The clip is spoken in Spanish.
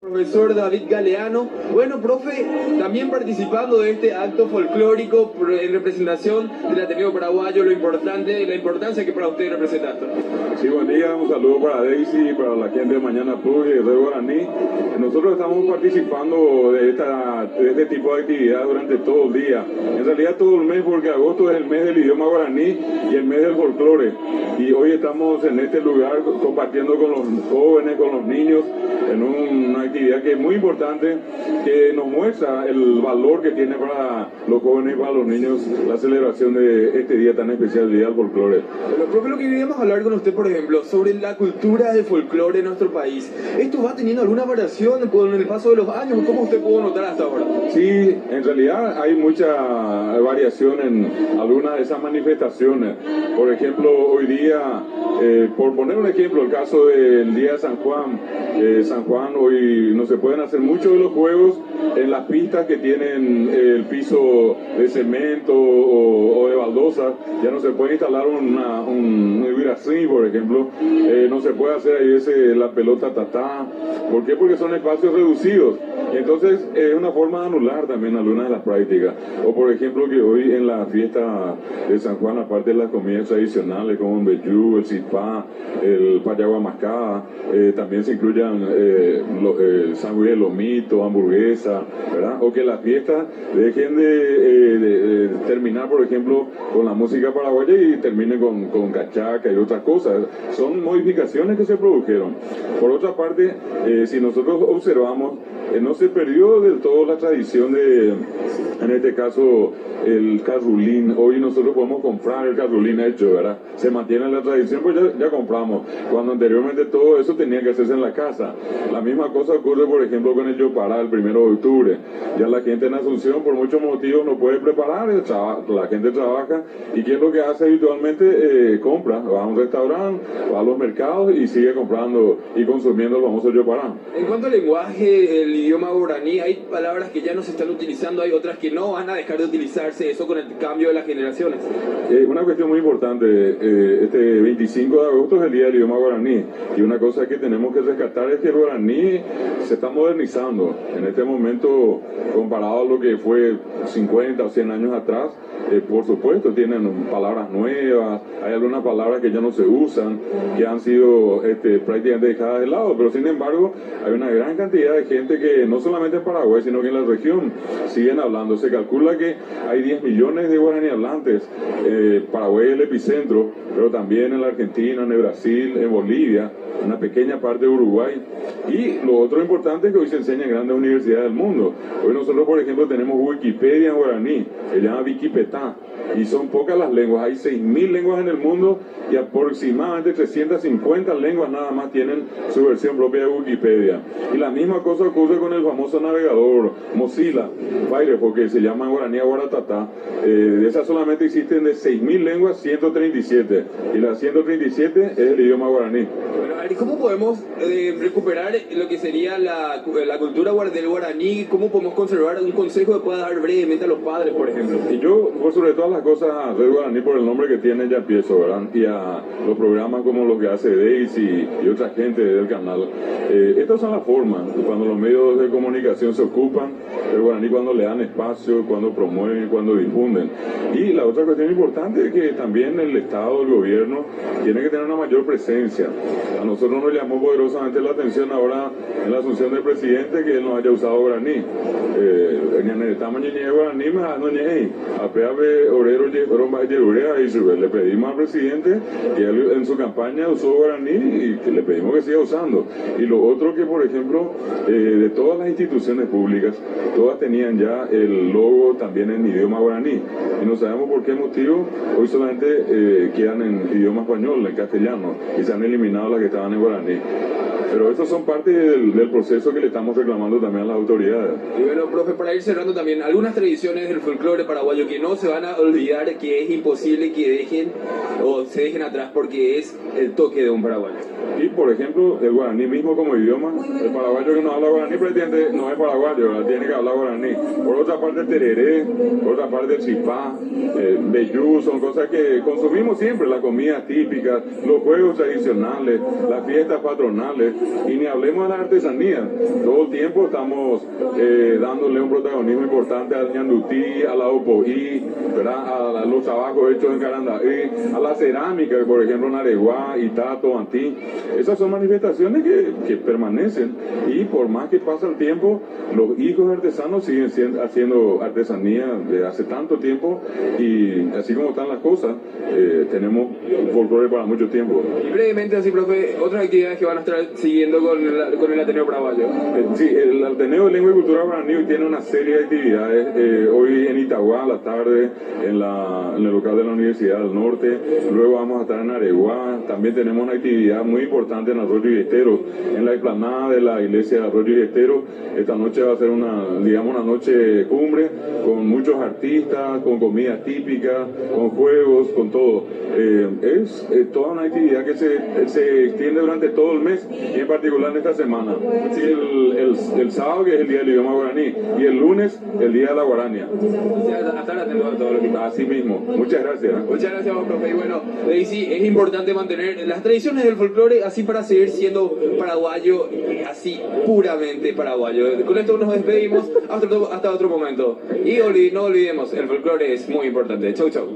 Profesor David Galeano. Bueno, profe, también participando de este acto folclórico en representación del Ateneo Paraguayo, la importancia que para usted representa esto. Sí, buen día, un saludo para Daisy, para la gente de Mañana Plus y de Red Guaraní. Nosotros estamos participando de este tipo de actividad durante todo el día, en realidad todo el mes, porque agosto es el mes del idioma guaraní y el mes del folclore. Y hoy estamos en este lugar compartiendo con los jóvenes, con los niños, en una actividad que es muy importante, que nos muestra el valor que tiene para los jóvenes y para los niños la celebración de este día tan especial, el Día del Folclore. Bueno, profe, lo que queríamos hablar con usted, por ejemplo, sobre la cultura del folclore en nuestro país. ¿Esto va teniendo alguna variación con el paso de los años? ¿Cómo usted pudo notar hasta ahora? Sí, en realidad hay mucha variación en algunas de esas manifestaciones. Por ejemplo, hoy día, por poner un ejemplo, el caso del Día de San Juan. San Juan, hoy no se pueden hacer muchos de los juegos en las pistas que tienen el piso de cemento o de baldosa. Ya no se puede instalar un virasí, por ejemplo. No se puede hacer ahí la pelota tatá. ¿Por qué? Porque son espacios reducidos. Y entonces es una forma de anular también algunas de las prácticas. O por ejemplo que hoy en la fiesta de San Juan, aparte de las comidas tradicionales como el vellú, el cipá, el payagua mascada, también se incluyan sándwich de lomito, hamburguesa, ¿verdad? O que las fiestas dejen de terminar, por ejemplo, con la música paraguaya y terminen con cachaca y otras cosas. Son modificaciones que se produjeron. Por otra parte, si nosotros observamos, no se perdió del todo la tradición de, en este caso, el carrulín. Hoy nosotros podemos comprar el carrulín hecho, ¿verdad? Se mantiene la tradición, pues ya compramos. Cuando anteriormente todo eso tenía que hacerse en la casa. La misma cosa ocurre, por ejemplo, con el Yopará el 1 de octubre. Ya la gente en Asunción, por muchos motivos, no puede preparar, la gente trabaja, y ¿qué es lo que hace habitualmente? Compra, va a un restaurante, va a los mercados y sigue comprando y consumiendo el famoso Yopará. En cuanto al lenguaje, el idioma guaraní, hay palabras que ya no se están utilizando, hay otras que no van a dejar de utilizarse, eso con el cambio de las generaciones. Una cuestión muy importante, este 25 de agosto es el Día del Idioma Guaraní, y una cosa que tenemos que rescatar es que el guaraní se está modernizando. En este momento, comparado a lo que fue 50 o 100 años atrás, por supuesto tienen palabras nuevas, hay algunas palabras que ya no se usan, que han sido prácticamente dejadas de lado, pero sin embargo hay una gran cantidad de gente que no solamente en Paraguay, sino que en la región siguen hablando. Se calcula que hay 10 millones de guaraní hablantes. Paraguay es el epicentro, pero también en la Argentina, en el Brasil, en Bolivia, una pequeña parte de Uruguay. Y lo otro importante es que hoy se enseña en grandes universidades del mundo. Hoy nosotros, por ejemplo, tenemos Wikipedia en guaraní, se llama Wikipetá, y son pocas las lenguas. Hay 6.000 lenguas en el mundo y aproximadamente 350 lenguas nada más tienen su versión propia de Wikipedia. Y la misma cosa ocurre con el famoso navegador Mozilla Firefox, que se llama en guaraní Aguaratatá. De esas solamente existen de 6.000 lenguas 137, y las 137 es el idioma guaraní. Bueno, Ari, ¿cómo podemos recuperar lo que sería la cultura del guaraní? ¿Cómo podemos conservar un consejo que pueda dar brevemente a los padres, por ejemplo? Y yo, por sobre todas las cosas, Red Guaraní, por el nombre que tiene, ya empiezo, ¿verdad? Y a los programas como los que hace Daisy y otra gente del canal. Estas son las formas, cuando los medios de comunicación se ocupan, el guaraní cuando le dan espacio, cuando promueven, cuando difunden. Y la otra cuestión importante es que también el Estado, el gobierno, tiene que tener una mayor presencia. A nosotros nos llamó poderosamente la atención ahora en la asunción del presidente que él no haya usado guaraní. Le pedimos al presidente que él en su campaña usó guaraní y que le pedimos que siga usando. Y lo otro que, por ejemplo, de todas las instituciones públicas, todas tenían ya el logo también en idioma guaraní. Y no sabemos por qué motivo hoy solamente quedan en idioma español, en castellano, y se han eliminado las que estaban en guaraní. Pero estos son parte del proceso que le estamos reclamando también a las autoridades. Y bueno, profe, para ir cerrando también, algunas tradiciones del folclore paraguayo que no se van a olvidar, que es imposible que dejen o se dejen atrás porque es el toque de un paraguayo. Y por ejemplo, el guaraní mismo como idioma, el paraguayo que no habla guaraní prácticamente no es paraguayo, ¿verdad? Tiene que hablar guaraní. Por otra parte el tereré, por otra parte el chipá, vellú, son cosas que consumimos siempre, la comida típica, los juegos tradicionales, las fiestas patronales, y ni hablemos de la artesanía. Todo el tiempo estamos dándole un protagonismo importante al ñandutí, a la opoí, ¿verdad? A los trabajos hechos en Carandaí, a la cerámica, por ejemplo en Areguá, Itato, Antí. Esas son manifestaciones que permanecen, y por más que pasa el tiempo, los hijos artesanos siguen haciendo artesanía de hace tanto tiempo, y así como están las cosas, tenemos un folclore para mucho tiempo. Y brevemente así, profe, otras actividades que van a estar siguiendo con el Ateneo Paraguayo. Sí, el Ateneo de Lengua y Cultura Guaraní tiene una serie de actividades, hoy en Itagüá a la tarde, en el local de la Universidad del Norte, luego vamos a estar en Areguá, también tenemos una actividad muy importante en Arroyo y Estero, en la explanada de la iglesia de Arroyo y Estero. Esta noche va a ser una noche cumbre, con muchos artistas, con comida típica, con juegos, con todo. Es toda una actividad que se extiende durante todo el mes, y en particular en esta semana. Sí, el sábado, que es el día del idioma guaraní, y el lunes, el día de la guarania. Estar atento a todo lo que pasa. Así mismo. Muchas gracias. Muchas gracias, profe. Y bueno, Daisy, es importante mantener las tradiciones del folclore así para seguir siendo paraguayo, así puramente paraguayo. Con esto nos despedimos hasta otro momento. Y no olvidemos, el folclore es muy importante. Chau, chau.